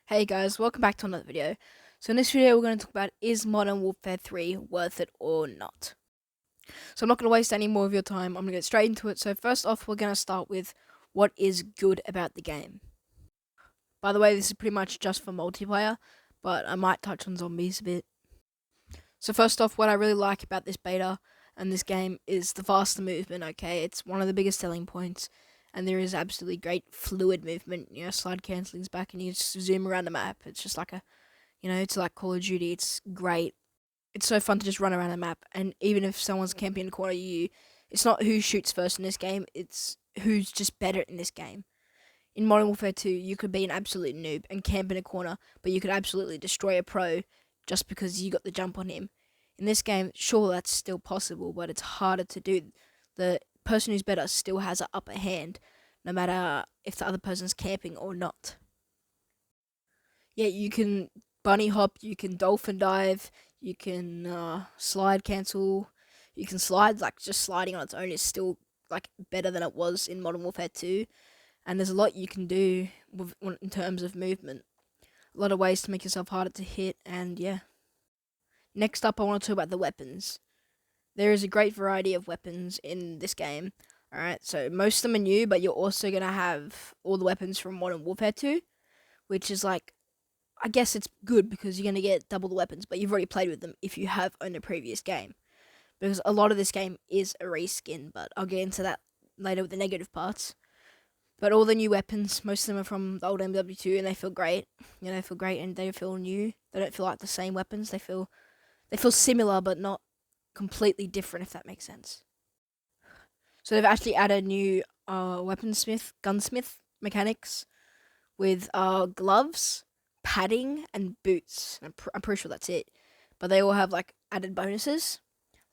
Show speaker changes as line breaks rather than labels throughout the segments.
Hey guys, welcome back to another video. So in this video we're going to talk about, is Modern Warfare 3 worth it or not? So I'm not going to waste any more of your time, I'm going to get straight into it. So first off, we're going to start with what is good about the game. By the way, this is pretty much just for multiplayer, but I might touch on zombies a bit. So first off, what I really like about this beta and this game is the faster movement, okay? It's one of the biggest selling points. And there is absolutely great fluid movement, slide cancelling's back and you just zoom around the map. It's just like it's like Call of Duty. It's great. It's so fun to just run around a map, and even if someone's camping in the corner, it's not who shoots first in this game. It's who's just better in this game. In Modern Warfare 2, you could be an absolute noob and camp in a corner, but you could absolutely destroy a pro just because you got the jump on him. In this game, sure, that's still possible, but it's harder to do. The person who's better still has an upper hand, no matter if the other person's camping or not. Yeah, you can bunny hop, you can dolphin dive, you can slide cancel, you can slide. Like, just sliding on its own is still like better than it was in Modern Warfare 2, and there's a lot you can do in terms of movement. A lot of ways to make yourself harder to hit, and yeah. Next up, I want to talk about the weapons. There is a great variety of weapons in this game. Alright, so most of them are new, but you're also going to have all the weapons from Modern Warfare 2, which is like, I guess it's good because you're going to get double the weapons, but you've already played with them if you have owned a previous game. Because a lot of this game is a reskin, but I'll get into that later with the negative parts. But all the new weapons, most of them are from the old MWIII, and they feel great. They feel great and they feel new. They don't feel like the same weapons. They feel similar, but not completely different, if that makes sense. So they've actually added new gunsmith mechanics with gloves, padding, and boots. I'm pretty sure that's it. But they all have like added bonuses.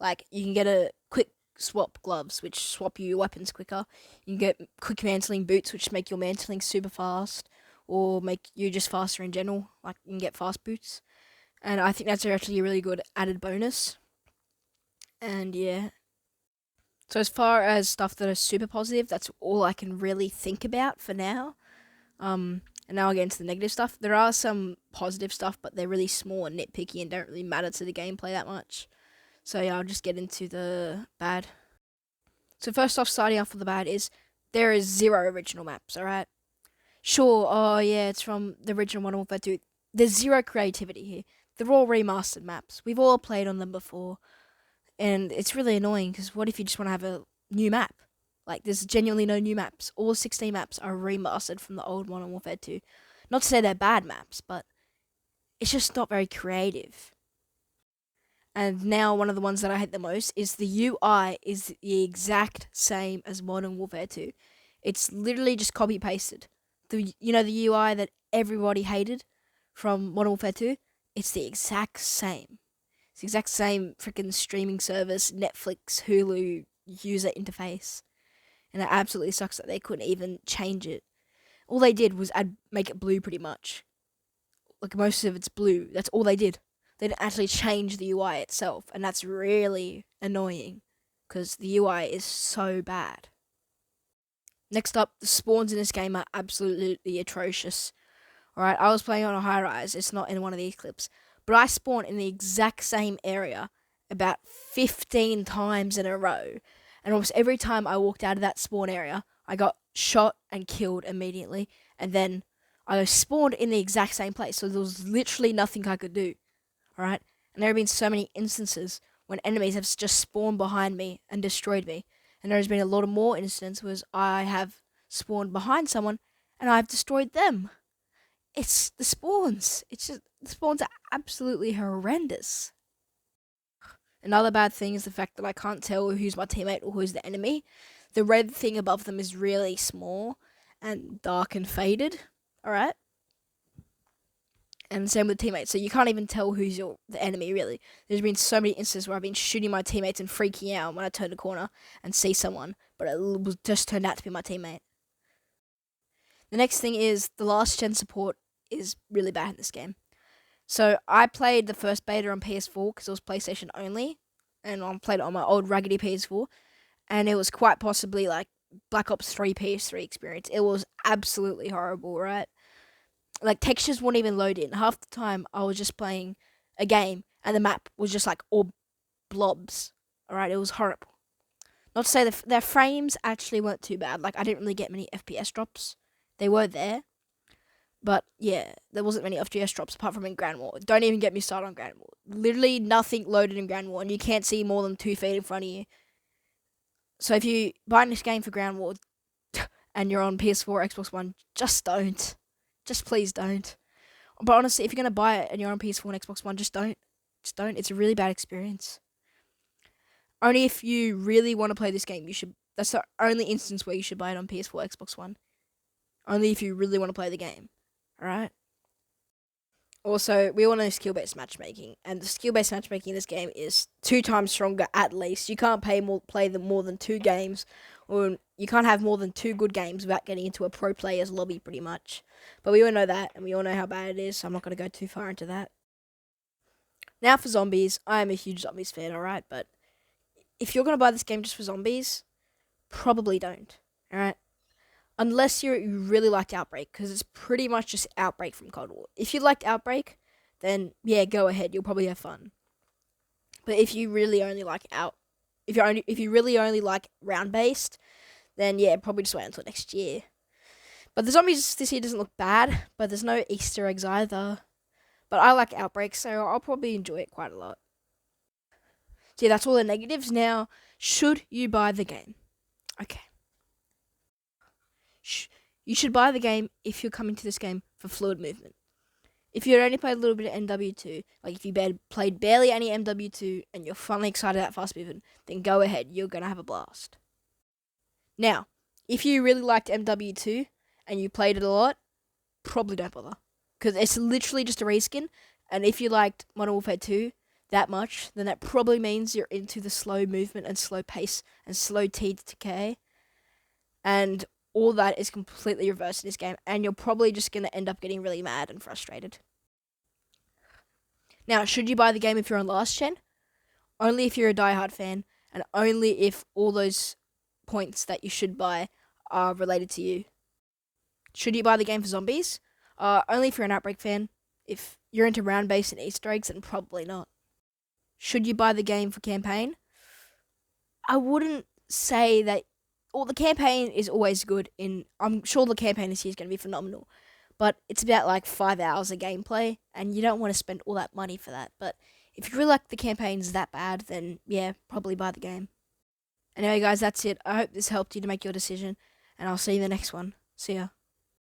Like, you can get a quick swap gloves, which swap you your weapons quicker. You can get quick mantling boots, which make your mantling super fast, or make you just faster in general. Like, you can get fast boots. And I think that's actually a really good added bonus. And yeah. So as far as stuff that is super positive, that's all I can really think about for now. And now I'll get into the negative stuff. There are some positive stuff, but they're really small and nitpicky and don't really matter to the gameplay that much. So yeah, I'll just get into the bad. So first off, starting off with the bad is there is 0 original maps, alright? Sure, oh yeah, it's from the original Modern Warfare 2. There's 0 creativity here. They're all remastered maps. We've all played on them before. And it's really annoying because what if you just want to have a new map? Like, there's genuinely no new maps. All 16 maps are remastered from the old Modern Warfare 2. Not to say they're bad maps, but it's just not very creative. And now one of the ones that I hate the most is the UI is the exact same as Modern Warfare 2. It's literally just copy pasted. The UI that everybody hated from Modern Warfare 2, it's the exact same. It's the exact same freaking streaming service, Netflix, Hulu user interface. And it absolutely sucks that they couldn't even change it. All they did was make it blue pretty much. Like, most of it's blue. That's all they did. They didn't actually change the UI itself, and that's really annoying because the UI is so bad. Next up, the spawns in this game are absolutely atrocious. Alright, I was playing on a high rise. It's not in one of these clips. But I spawned in the exact same area about 15 times in a row. And almost every time I walked out of that spawn area, I got shot and killed immediately. And then I spawned in the exact same place. So there was literally nothing I could do. Alright? And there have been so many instances when enemies have just spawned behind me and destroyed me. And there's been a lot of more instances where I have spawned behind someone and I've destroyed them. It's the spawns. The spawns are absolutely horrendous. Another bad thing is the fact that I can't tell who's my teammate or who's the enemy. The red thing above them is really small and dark and faded. Alright? And same with teammates. So you can't even tell who's the enemy, really. There's been so many instances where I've been shooting my teammates and freaking out when I turn the corner and see someone, but it was just turned out to be my teammate. The next thing is the last gen support is really bad in this game. So I played the first beta on PS4 because it was PlayStation only, and I played it on my old raggedy PS4, and it was quite possibly like Black Ops 3 PS3 experience. It was absolutely horrible, right? like textures wouldn't even load in. Half the time I was just playing a game and the map was just like all blobs. Alright, it was horrible. Not to say their frames actually weren't too bad. Like, I didn't really get many FPS drops. They were there. But, yeah, there wasn't many FPS drops apart from in Grand War. Don't even get me started on Grand War. Literally nothing loaded in Grand War, and you can't see more than 2 feet in front of you. So if you buy this game for Grand War and you're on PS4 or Xbox One, just don't. Just please don't. But honestly, if you're going to buy it and you're on PS4 and Xbox One, just don't. Just don't. It's a really bad experience. Only if you really want to play this game, you should. That's the only instance where you should buy it on PS4, Xbox One. Only if you really want to play the game. Alright? Also, we all know skill-based matchmaking, and the skill-based matchmaking in this game is 2 times stronger at least. You can't play more than 2 games, or you can't have more than 2 good games without getting into a pro player's lobby, pretty much. But we all know that, and we all know how bad it is, so I'm not going to go too far into that. Now for zombies, I am a huge zombies fan, alright? But if you're going to buy this game just for zombies, probably don't, alright? Unless you really liked Outbreak, because it's pretty much just Outbreak from Cold War. If you liked Outbreak, then yeah, go ahead. You'll probably have fun. But if you really only like if you really only like round based, then yeah, probably just wait until next year. But the zombies this year doesn't look bad, but there's no Easter eggs either. But I like Outbreak, so I'll probably enjoy it quite a lot. So yeah, that's all the negatives. Now, should you buy the game? Okay. You should buy the game if you're coming to this game for fluid movement. If you only played a little bit of MW2, like if you played barely any MW2 and you're finally excited about fast movement, then go ahead, you're going to have a blast. Now, if you really liked MW2 and you played it a lot, probably don't bother. Because it's literally just a reskin, and if you liked Modern Warfare 2 that much, then that probably means you're into the slow movement and slow pace and slow T to K. And all that is completely reversed in this game, and you're probably just going to end up getting really mad and frustrated. Now, should you buy the game if you're on last gen? Only if you're a diehard fan, and only if all those points that you should buy are related to you. Should you buy the game for zombies? Only if you're an Outbreak fan. If you're into round-based and Easter eggs, then probably not. Should you buy the game for campaign? I wouldn't say that. Well, the campaign is always good. I'm sure the campaign this year is going to be phenomenal. But it's about like 5 hours of gameplay, and you don't want to spend all that money for that. But if you really like the campaigns that bad, then yeah, probably buy the game. Anyway, guys, that's it. I hope this helped you to make your decision, and I'll see you in the next one. See ya.